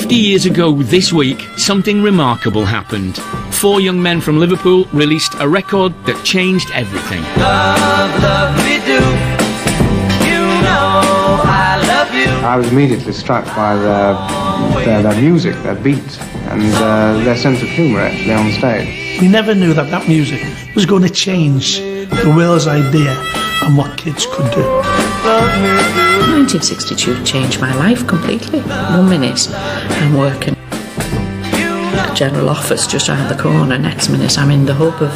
50 years ago this week, something remarkable happened. 4 young men from Liverpool released a record that changed everything. Love, love me do. You know I love you. I was immediately struck by their music, their beat, and their sense of humour actually on stage. We never knew that that music was going to change the world's idea on what kids could do. 1962 changed my life completely. 1 minute I'm working at General Office just around the corner, next minute I'm in the hub of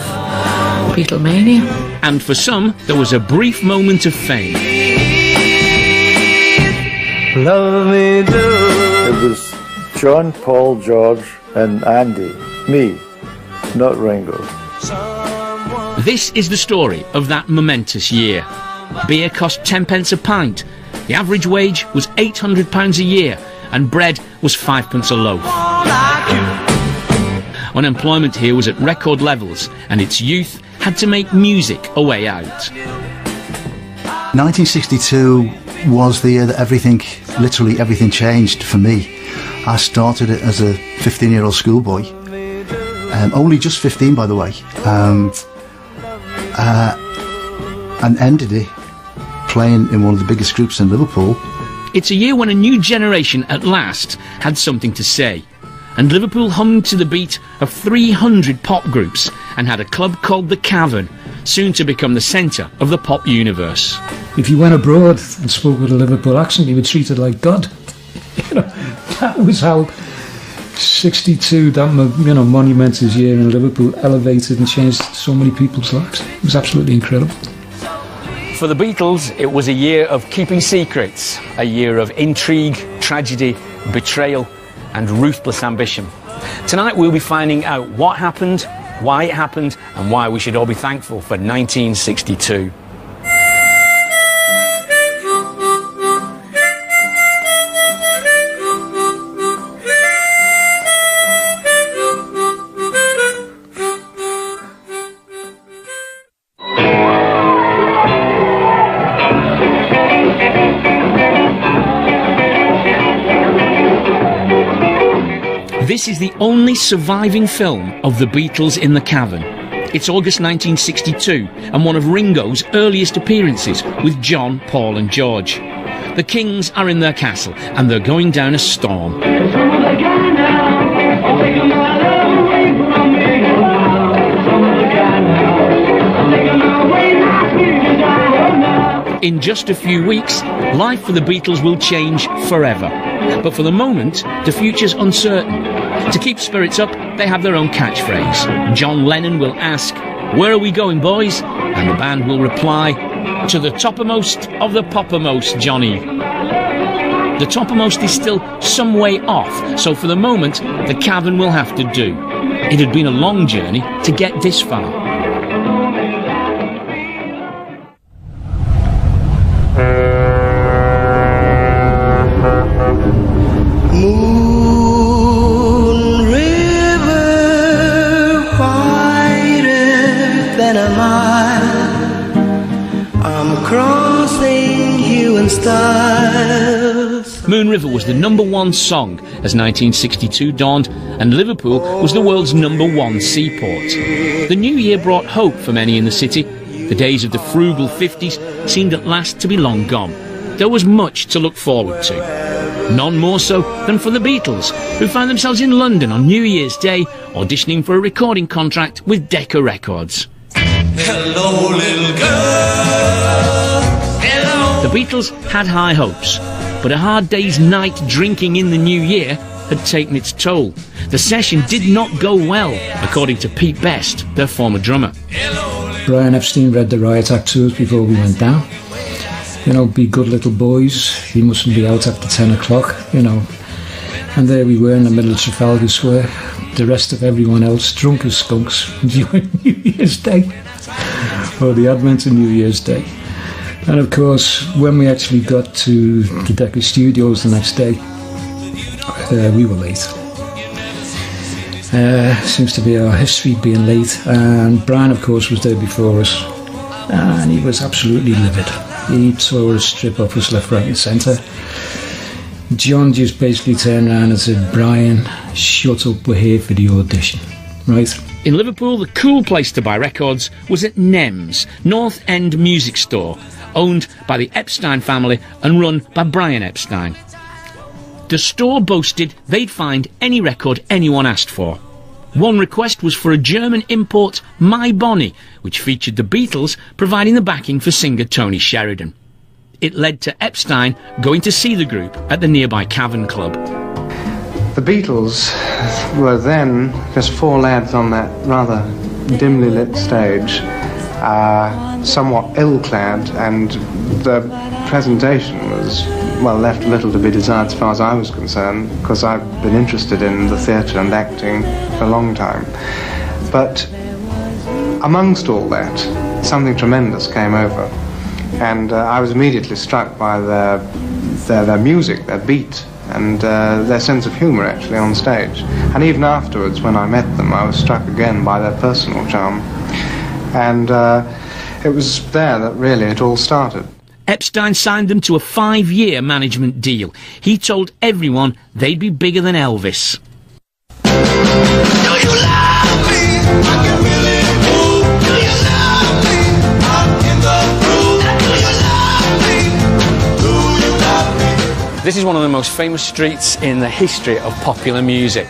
Beatlemania. And for some, there was a brief moment of fame. Love me do. It was John, Paul, George and Andy, me, not Ringo. This is the story of that momentous year. Beer cost 10 pence a pint, the average wage was £800 a year, and bread was 5 pence a loaf. Unemployment here was at record levels, and its youth had to make music a way out. 1962 was the year that literally everything changed for me. I started it as a 15-year-old schoolboy, only just 15 by the way, and ended it playing in one of the biggest groups in Liverpool. It's a year when a new generation at last had something to say, and Liverpool hummed to the beat of 300 pop groups and had a club called the Cavern, soon to become the centre of the pop universe. If you went abroad and spoke with a Liverpool accent, you were treated like God. You know, that was how 62, that monumentous year in Liverpool, elevated and changed so many people's lives. It was absolutely incredible. For the Beatles, it was a year of keeping secrets, a year of intrigue, tragedy, betrayal and ruthless ambition. Tonight we'll be finding out what happened, why it happened and why we should all be thankful for 1962. This is the only surviving film of the Beatles in the Cavern. It's August 1962 and one of Ringo's earliest appearances with John, Paul and George. The Kings are in their castle and they're going down a storm. In just a few weeks, life for the Beatles will change forever. But for the moment, the future's uncertain. To keep spirits up, they have their own catchphrase. John Lennon will ask, "Where are we going, boys?" And the band will reply, "To the toppermost of the poppermost, Johnny." The toppermost is still some way off, so for the moment, the Cavern will have to do. It had been a long journey to get this far. Moon River was the #1 song as 1962 dawned, and Liverpool was the world's #1 seaport. The new year brought hope for many in the city. The days of the frugal 50s seemed at last to be long gone. There was much to look forward to. None more so than for the Beatles, who found themselves in London on New Year's Day, auditioning for a recording contract with Decca Records. Hello, little girl. Hello. The Beatles had high hopes, but a hard day's night drinking in the new year had taken its toll. The session did not go well, according to Pete Best, their former drummer. Brian Epstein read the riot act to us before we went down. You know, be good little boys, he mustn't be out after 10 o'clock, you know. And there we were in the middle of Trafalgar Square, the rest of everyone else drunk as skunks enjoying New Year's Day, or the advent of New Year's Day. And of course, when we actually got to the Decca Studios the next day, we were late. Seems to be our history being late, and Brian of course was there before us, and he was absolutely livid. He saw us strip off us left, right and centre. John just basically turned around and said, "Brian, shut up, we're here for the audition." Right? In Liverpool, the cool place to buy records was at NEMS, North End Music Store, owned by the Epstein family and run by Brian Epstein. The store boasted they'd find any record anyone asked for. One request was for a German import, My Bonnie, which featured the Beatles providing the backing for singer Tony Sheridan. It led to Epstein going to see the group at the nearby Cavern Club. The Beatles were then just four lads on that rather dimly lit stage, somewhat ill-clad, and the presentation was, well, left little to be desired as far as I was concerned, because I've been interested in the theatre and acting for a long time. But amongst all that, something tremendous came over, and I was immediately struck by their music, their beat, and their sense of humour actually on stage. And even afterwards, when I met them, I was struck again by their personal charm. And it was there that really it all started. Epstein signed them to a 5-year management deal. He told everyone they'd be bigger than Elvis. This is one of the most famous streets in the history of popular music.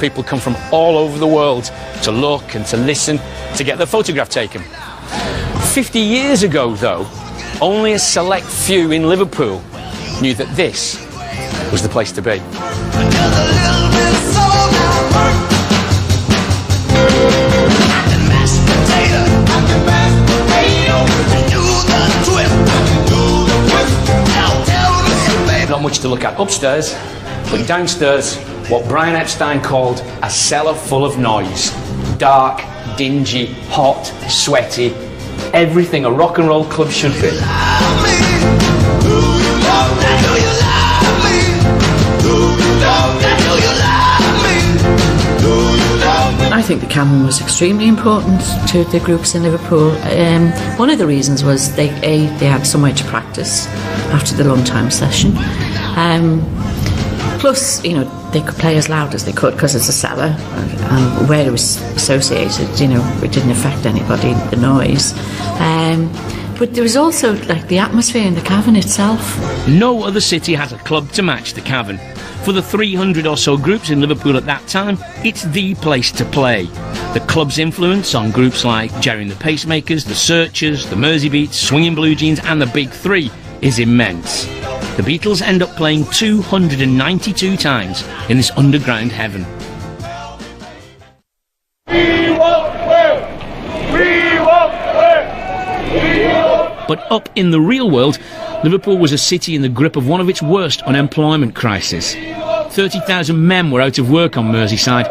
People come from all over the world to look and to listen, to get their photograph taken. 50 years ago, though, only a select few in Liverpool knew that this was the place to be. Not much to look at upstairs, but downstairs, what Brian Epstein called a cellar full of noise. Dark, dingy, hot, sweaty, everything a rock and roll club should be. I think the Cavern was extremely important to the groups in Liverpool. One of the reasons was they had somewhere to practice after the lunchtime session. Plus, you know, they could play as loud as they could because it's a cellar, and where it was associated, you know, it didn't affect anybody, the noise. But there was also, like, the atmosphere in the Cavern itself. No other city has a club to match the Cavern. For the 300 or so groups in Liverpool at that time, it's the place to play. The club's influence on groups like Jerry and the Pacemakers, the Searchers, the Merseybeats, Swinging Blue Jeans and the Big Three is immense. The Beatles end up playing 292 times in this underground heaven. We won't quit! We won't quit! We won't. But up in the real world, Liverpool was a city in the grip of one of its worst unemployment crises. 30,000 men were out of work on Merseyside.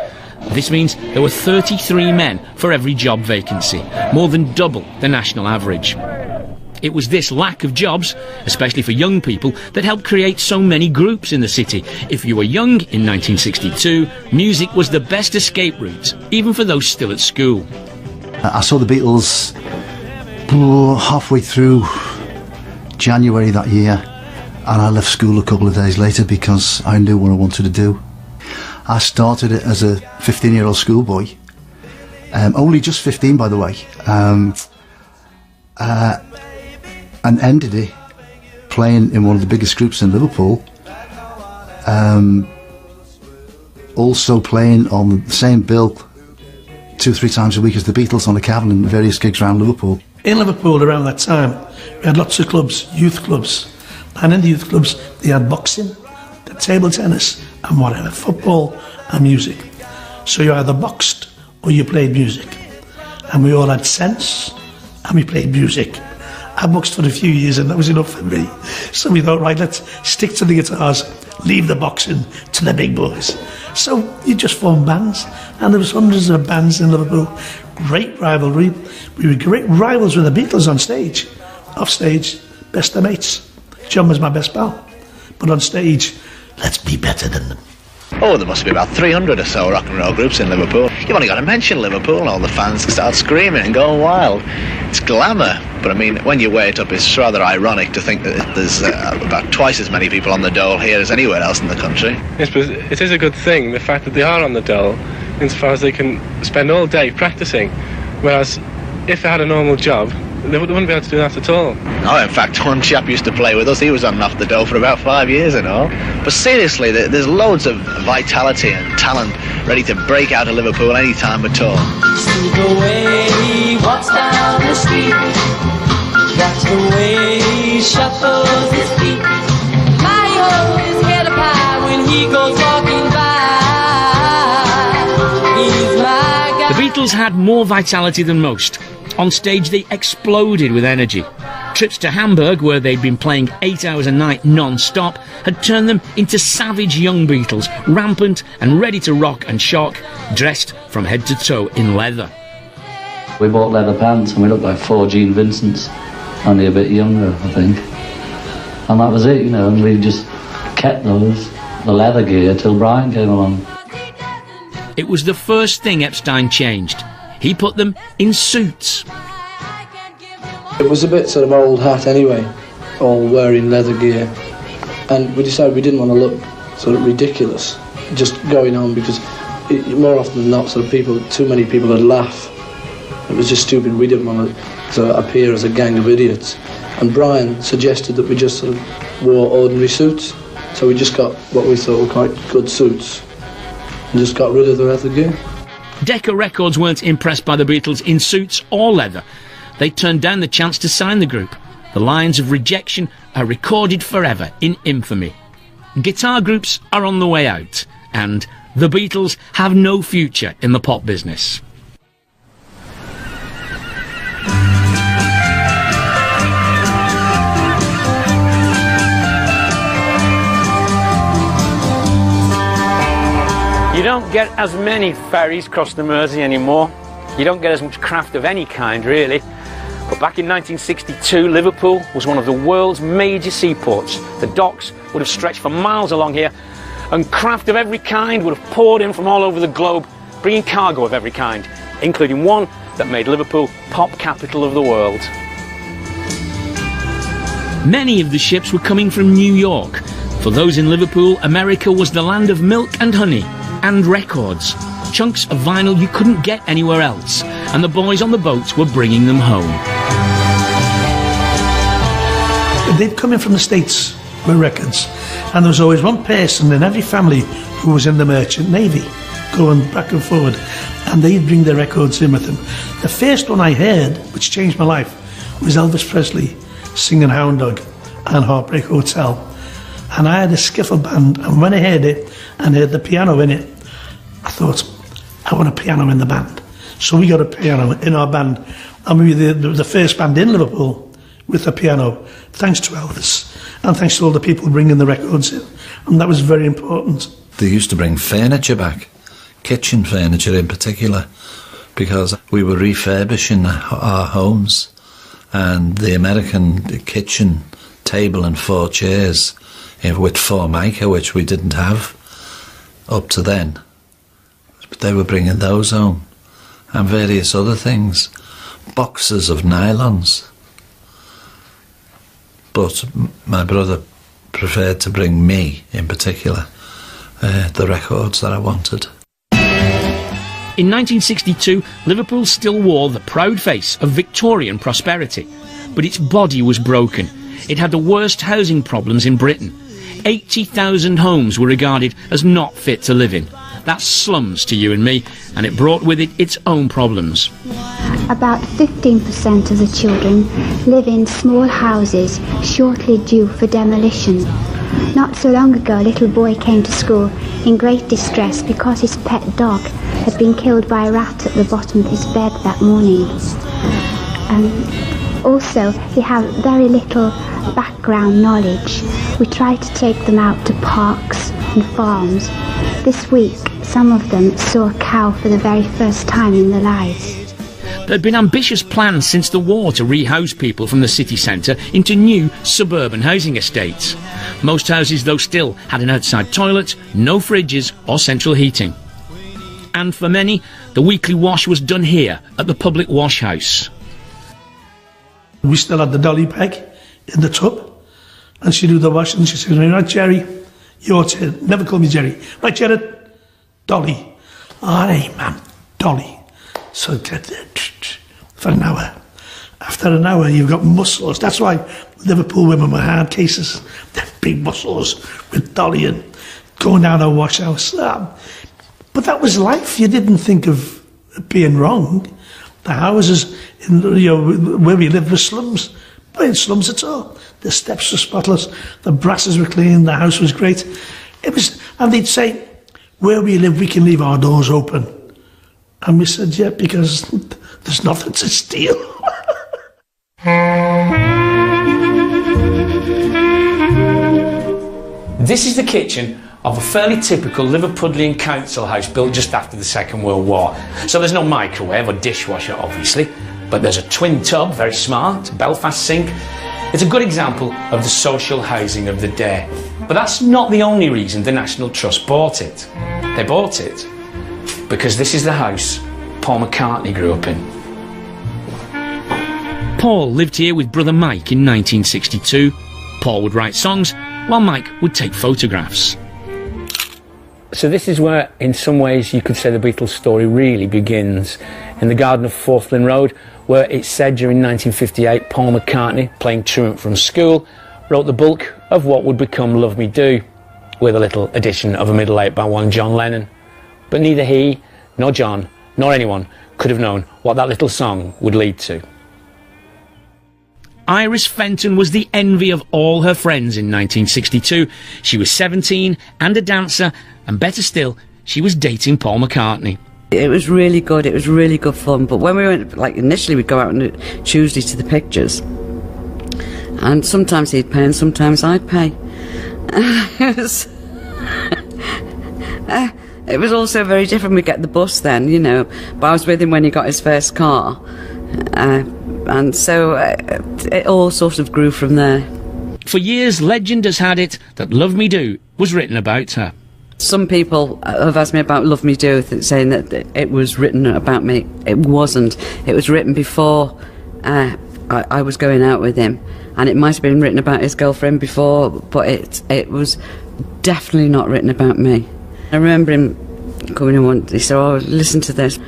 This means there were 33 men for every job vacancy, more than double the national average. It was this lack of jobs, especially for young people, that helped create so many groups in the city. If you were young in 1962, music was the best escape route, even for those still at school. I saw the Beatles halfway through January that year, and I left school a couple of days later because I knew what I wanted to do. I started it as a 15-year-old schoolboy, only just 15 by the way, and ended it playing in one of the biggest groups in Liverpool, also playing on the same bill 2-3 times a week as the Beatles on the Cavern and various gigs around Liverpool. In Liverpool around that time, we had lots of clubs, youth clubs, and in the youth clubs they had boxing, the table tennis and whatever, football and music. So you either boxed or you played music, and we all had sense and we played music. I boxed for a few years and that was enough for me, so we thought, right, let's stick to the guitars, leave the boxing to the big boys. So you just formed bands, and there was hundreds of bands in Liverpool. Great rivalry. We were great rivals with the Beatles on stage. Off stage, best of mates. John was my best pal. But on stage, let's be better than them. Oh, there must be about 300 or so rock and roll groups in Liverpool. You've only got to mention Liverpool and all the fans start screaming and going wild. It's glamour. But I mean, when you weigh it up, it's rather ironic to think that there's about twice as many people on the dole here as anywhere else in the country. Yes, but it is a good thing, the fact that they are on the dole, insofar as they can spend all day practising. Whereas, if they had a normal job, they wouldn't be able to do that at all. Oh, in fact, one chap used to play with us. He was on and off the dole for about 5 years and all. But seriously, there's loads of vitality and talent ready to break out of Liverpool any time at all. See the way he walks down the street. That's the way he shuffles his feet. My always get up high when he goes walking by. He's my guy. The Beatles had more vitality than most. On stage, they exploded with energy. Trips to Hamburg, where they'd been playing 8 hours a night non-stop, had turned them into savage young Beatles, rampant and ready to rock and shock, dressed from head to toe in leather. We bought leather pants and we looked like 4 Gene Vincents, only a bit younger, I think. And that was it, you know, and we just kept the leather gear till Brian came along. It was the first thing Epstein changed. He put them in suits. It was a bit sort of old hat anyway, all wearing leather gear. And we decided we didn't want to look sort of ridiculous, just going on, because more often than not, sort of too many people would laugh. It was just stupid. We didn't want to sort of appear as a gang of idiots. And Brian suggested that we just sort of wore ordinary suits. So we just got what we thought were quite good suits and just got rid of the leather gear. Decca Records weren't impressed by the Beatles in suits or leather. They turned down the chance to sign the group. The lines of rejection are recorded forever in infamy. Guitar groups are on the way out, and the Beatles have no future in the pop business. You don't get as many ferries across the Mersey anymore. You don't get as much craft of any kind, really. But back in 1962, Liverpool was one of the world's major seaports. The docks would have stretched for miles along here, and craft of every kind would have poured in from all over the globe, bringing cargo of every kind, including one that made Liverpool pop capital of the world. Many of the ships were coming from New York. For those in Liverpool, America was the land of milk and honey. And records, chunks of vinyl you couldn't get anywhere else, and the boys on the boats were bringing them home. They'd come in from the States with records, and there was always one person in every family who was in the Merchant Navy, going back and forward, and they'd bring their records in with them. The first one I heard, which changed my life, was Elvis Presley singing Hound Dog and Heartbreak Hotel. And I had a skiffle band, and when I heard it and heard the piano in it, I thought, I want a piano in the band. So we got a piano in our band, and we were the first band in Liverpool with a piano, thanks to Elvis, and thanks to all the people bringing the records in, and that was very important. They used to bring furniture back, kitchen furniture in particular, because we were refurbishing our homes, and the American kitchen table and 4 chairs with Formica, which we didn't have up to then. But they were bringing those home, and various other things, boxes of nylons. But my brother preferred to bring me, in particular, the records that I wanted. In 1962, Liverpool still wore the proud face of Victorian prosperity, but its body was broken. It had the worst housing problems in Britain. 80,000 homes were regarded as not fit to live in. That's slums to you and me, and it brought with it its own problems. About 15% of the children live in small houses shortly due for demolition. Not so long ago, a little boy came to school in great distress because his pet dog had been killed by a rat at the bottom of his bed that morning. Also, they have very little background knowledge. We try to take them out to parks and farms. This week, some of them saw a cow for the very first time in their lives. There had been ambitious plans since the war to rehouse people from the city centre into new suburban housing estates. Most houses, though, still had an outside toilet, no fridges or central heating. And for many, the weekly wash was done here at the public wash house. We still had the dolly peg in the tub, and she'd do the wash, and she said, right, Jerry, your turn. Never call me Jerry. Right, Jerry, Dolly. All right, ma'am, Dolly. So get there for an hour. After an hour, you've got muscles. That's why Liverpool women were hard cases. They're big muscles with Dolly and going down a wash house. But that was life. You didn't think of being wrong. The houses in, where we lived were slums. But in slums at all. The steps were spotless. The brasses were clean. The house was great. It was, and they'd say, where we live, we can leave our doors open. And we said, yeah, because there's nothing to steal. This is the kitchen of a fairly typical Liverpudlian council house built just after the Second World War. So there's no microwave or dishwasher, obviously, but there's a twin tub, very smart, Belfast sink. It's a good example of the social housing of the day. But that's not the only reason the National Trust bought it. They bought it because this is the house Paul McCartney grew up in. Paul lived here with brother Mike in 1962. Paul would write songs while Mike would take photographs. So this is where, in some ways, you could say the Beatles story really begins. In the garden of Forthlin Road, where it's said during 1958 Paul McCartney, playing truant from school, wrote the bulk of what would become Love Me Do, with a little addition of a middle eight by one John Lennon. But neither he, nor John, nor anyone could have known what that little song would lead to. Iris Fenton was the envy of all her friends in 1962. She was 17 and a dancer, and better still, she was dating Paul McCartney. It was really good, it was really good fun, but when we went, initially we'd go out on Tuesday to the pictures, and sometimes he'd pay and sometimes I'd pay. It was also very different. We'd get the bus then, but I was with him when he got his first car, and so it all sort of grew from there. For years, legend has had it that Love Me Do was written about her. Some people have asked me about Love Me Do, saying that it was written about me. It wasn't. It was written before I was going out with him, and it might have been written about his girlfriend before, but it was definitely not written about me. I remember him coming in once, he said, oh, listen to this.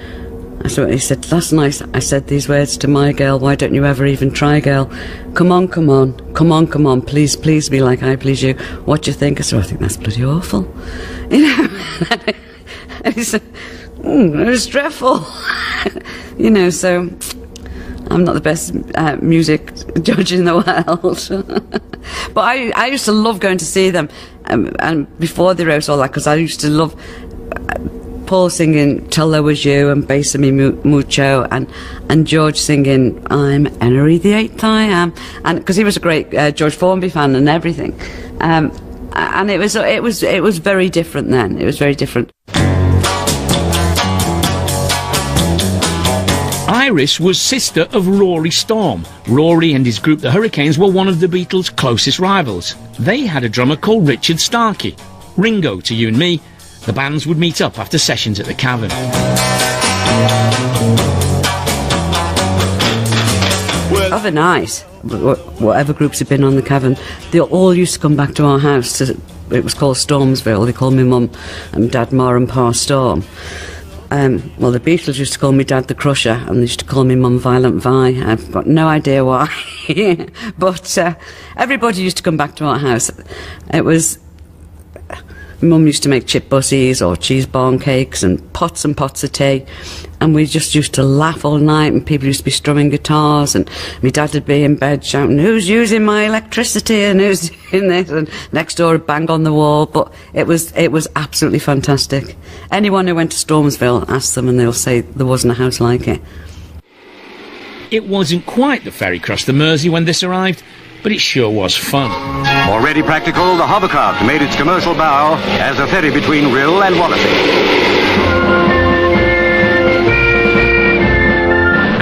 He said, last night I said these words to my girl, why don't you ever even try, girl? Come on, come on, come on, come on, please, please me like I please you. What do you think? I said, I think that's bloody awful. And he said, it was dreadful. So I'm not the best music judge in the world. But I used to love going to see them, and before they wrote all that, because I used to love Paul singing Till There Was You and Bésame Mucho, and George singing I'm Henry VIII I am, and because he was a great George Formby fan and everything, and it was very different then. It was very different. Iris was sister of Rory Storm. Rory and his group the Hurricanes were one of the Beatles' closest rivals. They had a drummer called Richard Starkey. Ringo to you and me. The bands would meet up after sessions at the Cavern. Other night, whatever groups had been on the Cavern, they all used to come back to our house. It was called Stormsville. They called me Mum and Dad Ma and Pa Storm. Well, the Beatles used to call me Dad the Crusher, and they used to call me Mum Violent Vi. I've got no idea why. But everybody used to come back to our house. It was... Mum used to make chip bussies or cheese barn cakes and pots of tea, and we just used to laugh all night, and people used to be strumming guitars, and my dad would be in bed shouting, who's using my electricity and who's doing this, and next door would bang on the wall. But it was absolutely fantastic. Anyone who went to Stormsville, ask them and they'll say there wasn't a house like it. It wasn't quite the ferry across the Mersey when this arrived, but it sure was fun. Already practical, the hovercraft made its commercial bow as a ferry between Rhyl and Wallasey.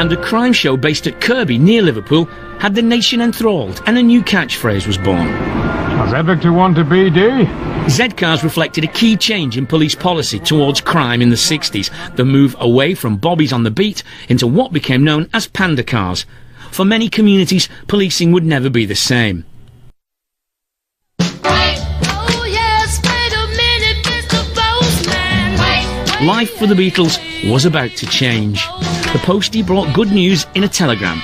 and a crime show based at Kirby near Liverpool had the nation enthralled, and a new catchphrase was born. Does Edvictor want to be D? Z-cars reflected a key change in police policy towards crime in the 60s, the move away from bobbies on the beat into what became known as panda cars. For many communities, policing would never be the same. Life for the Beatles was about to change. The postie brought good news in a telegram.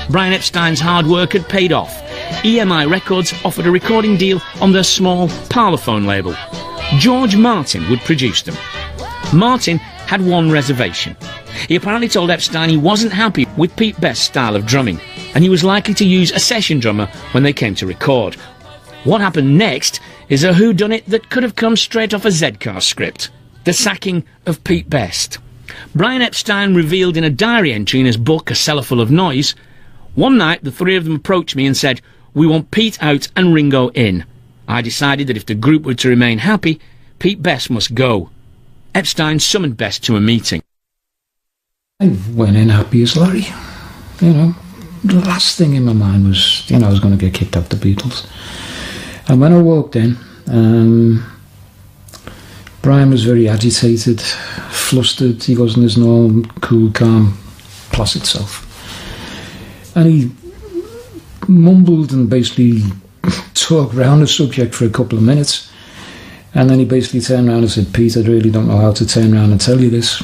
Brian Epstein's hard work had paid off. EMI Records offered a recording deal on their small Parlophone label. George Martin would produce them. Martin had one reservation. He apparently told Epstein he wasn't happy with Pete Best's style of drumming, and he was likely to use a session drummer when they came to record. What happened next is a whodunit that could have come straight off a Z-car script. The sacking of Pete Best. Brian Epstein revealed in a diary entry in his book, A Cellar Full of Noise, "One night the three of them approached me and said, 'We want Pete out and Ringo in.' I decided that if the group were to remain happy, Pete Best must go." Epstein summoned Best to a meeting. I went in happy as Larry. You know, the last thing in my mind was, I was going to get kicked out the Beatles. And when I walked in, Brian was very agitated, flustered. He wasn't his normal, cool, calm, placid self. And he mumbled and basically talked round the subject for a couple of minutes. And then he basically turned around and said, "Pete, I really don't know how to turn around and tell you this.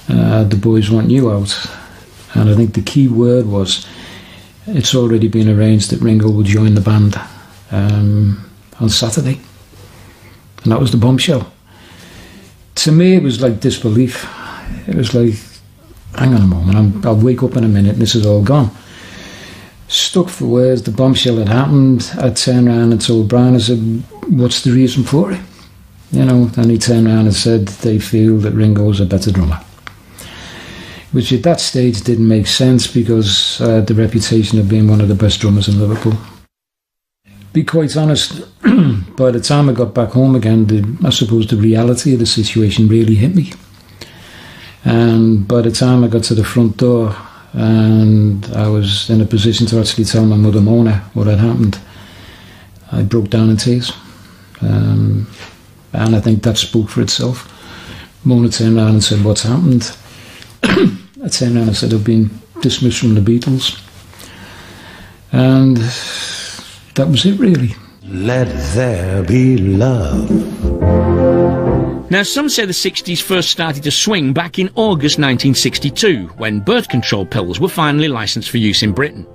The boys want you out." And I think the key word was, it's already been arranged that Ringo will join the band on Saturday. And that was the bombshell. To me, it was like disbelief. It was like, hang on a moment, I'll wake up in a minute and this is all gone. Stuck for words, the bombshell had happened. I turned around and told Brian, I said, "What's the reason for it?" And he turned around and said, "They feel that Ringo's a better drummer." Which at that stage didn't make sense because I had the reputation of being one of the best drummers in Liverpool. Be quite honest, by the time I got back home again, I suppose the reality of the situation really hit me. And by the time I got to the front door and I was in a position to actually tell my mother Mona what had happened, I broke down in tears. And I think that spoke for itself. Mona turned around and said, "What's happened?" I turned around and said, "I've been dismissed from the Beatles." And that was it, really. Let there be love. Now, some say the 60s first started to swing back in August 1962, when birth control pills were finally licensed for use in Britain.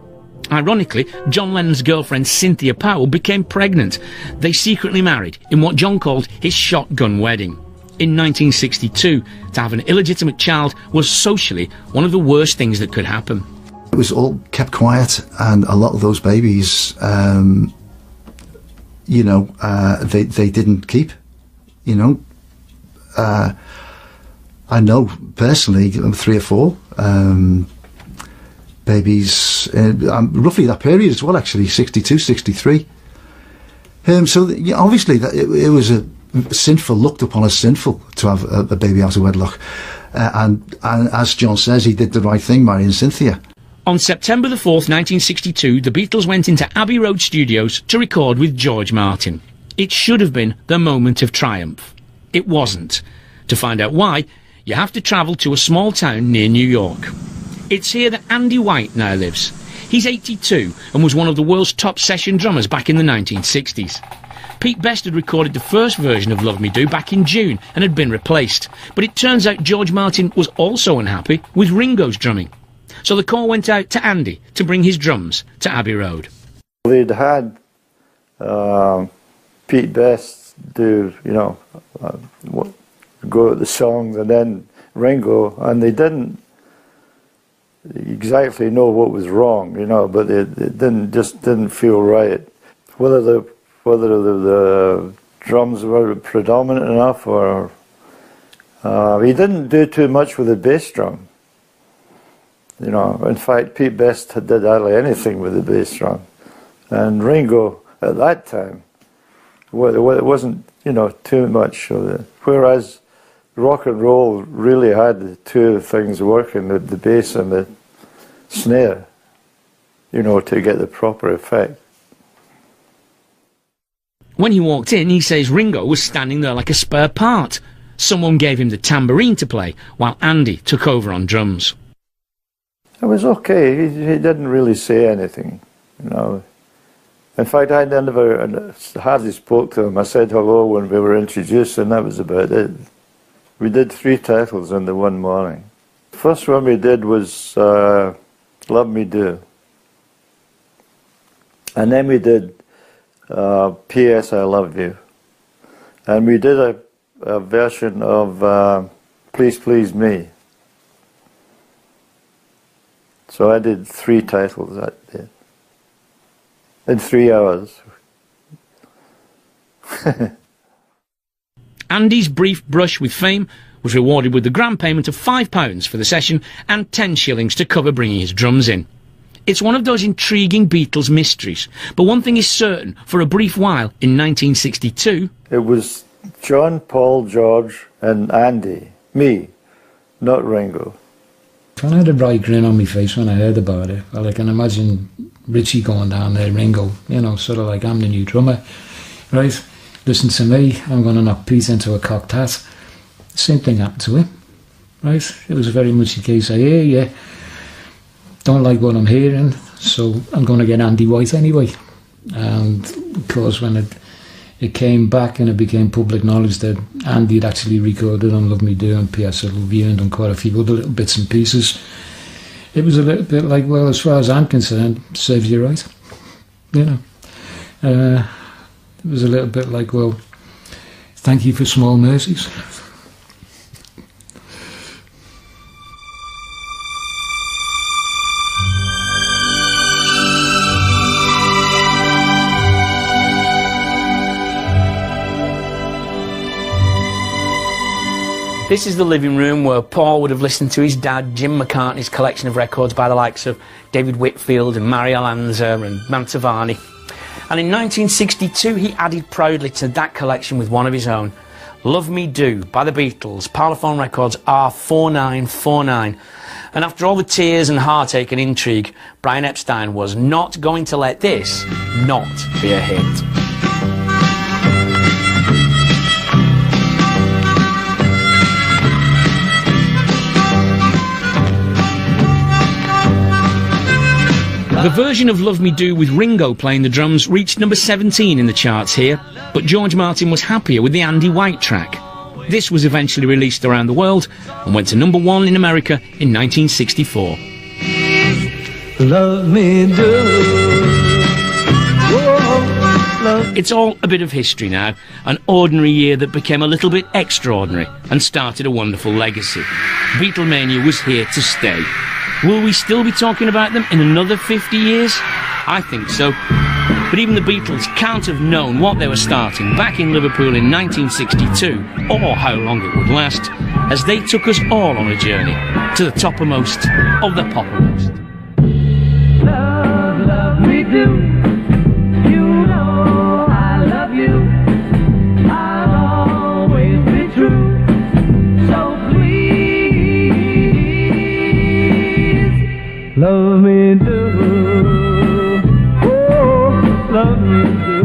Ironically, John Lennon's girlfriend Cynthia Powell became pregnant. They secretly married in what John called his shotgun wedding. In 1962, to have an illegitimate child was socially one of the worst things that could happen. It was all kept quiet, and a lot of those babies, they didn't keep, I know personally 3 or 4 babies, roughly that period as well, actually, 62, 63. Obviously it was looked upon as sinful to have a baby out of wedlock. And as John says, he did the right thing, marrying Cynthia. On September the 4th, 1962, the Beatles went into Abbey Road Studios to record with George Martin. It should have been the moment of triumph. It wasn't. To find out why, you have to travel to a small town near New York. It's here that Andy White now lives. He's 82 and was one of the world's top session drummers back in the 1960s. Pete Best had recorded the first version of Love Me Do back in June and had been replaced. But it turns out George Martin was also unhappy with Ringo's drumming. So the call went out to Andy to bring his drums to Abbey Road. They'd had Pete Best do, go at the songs, and then Ringo, and they didn't exactly know what was wrong, but it didn't feel right. Whether the drums were predominant enough, or he didn't do too much with the bass drum. In fact, Pete Best did hardly anything with the bass drum, and Ringo at that time, it wasn't too much of it. Whereas rock and roll really had the two things working, the bass and snare, you know, to get the proper effect. When he walked in, he says Ringo was standing there like a spare part. Someone gave him the tambourine to play, while Andy took over on drums. It was okay. He didn't really say anything, you know. In fact, I never hardly spoke to him. I said hello when we were introduced, and that was about it. We did 3 titles in the one morning. The first one we did was Love Me Do. And then we did P.S. I Love You. And we did a version of Please Please Me. So I did 3 titles that day. In 3 hours. Andy's brief brush with fame was rewarded with the grand payment of £5 for the session and 10 shillings to cover bringing his drums in. It's one of those intriguing Beatles mysteries, but one thing is certain, for a brief while in 1962... It was John, Paul, George and Andy, me, not Ringo. I had a bright grin on my face when I heard about it. Well, I can imagine Richie going down there, Ringo, you know, sort of like, I'm the new drummer, right? Listen to me, I'm going to knock Pete into a cocked hat. Same thing happened to him, right? It was very much a case of, yeah, don't like what I'm hearing, so I'm going to get Andy White anyway. And of course, when it came back and it became public knowledge that Andy had actually recorded on Love Me Do and P.S. I Love You and done quite a few other little bits and pieces, it was a little bit like, well, as far as I'm concerned, serves you right, you know. It was a little bit like, well, thank you for small mercies. This is the living room where Paul would have listened to his dad, Jim McCartney's collection of records by the likes of David Whitfield and Mario Lanza and Mantovani. And in 1962 he added proudly to that collection with one of his own, Love Me Do by the Beatles, Parlophone Records R4949. And after all the tears and heartache and intrigue, Brian Epstein was not going to let this not be a hit. The version of Love Me Do with Ringo playing the drums reached number 17 in the charts here, but George Martin was happier with the Andy White track. This was eventually released around the world and went to number 1 in America in 1964. Love me do. Whoa, love. It's all a bit of history now, an ordinary year that became a little bit extraordinary and started a wonderful legacy. Beatlemania was here to stay. Will we still be talking about them in another 50 years? I think so. But even the Beatles can't have known what they were starting back in Liverpool in 1962, or how long it would last, as they took us all on a journey to the toppermost of the poppermost. Love, love me do. You know I love you. I'll always be true. So please, love me do. Oh, love me do.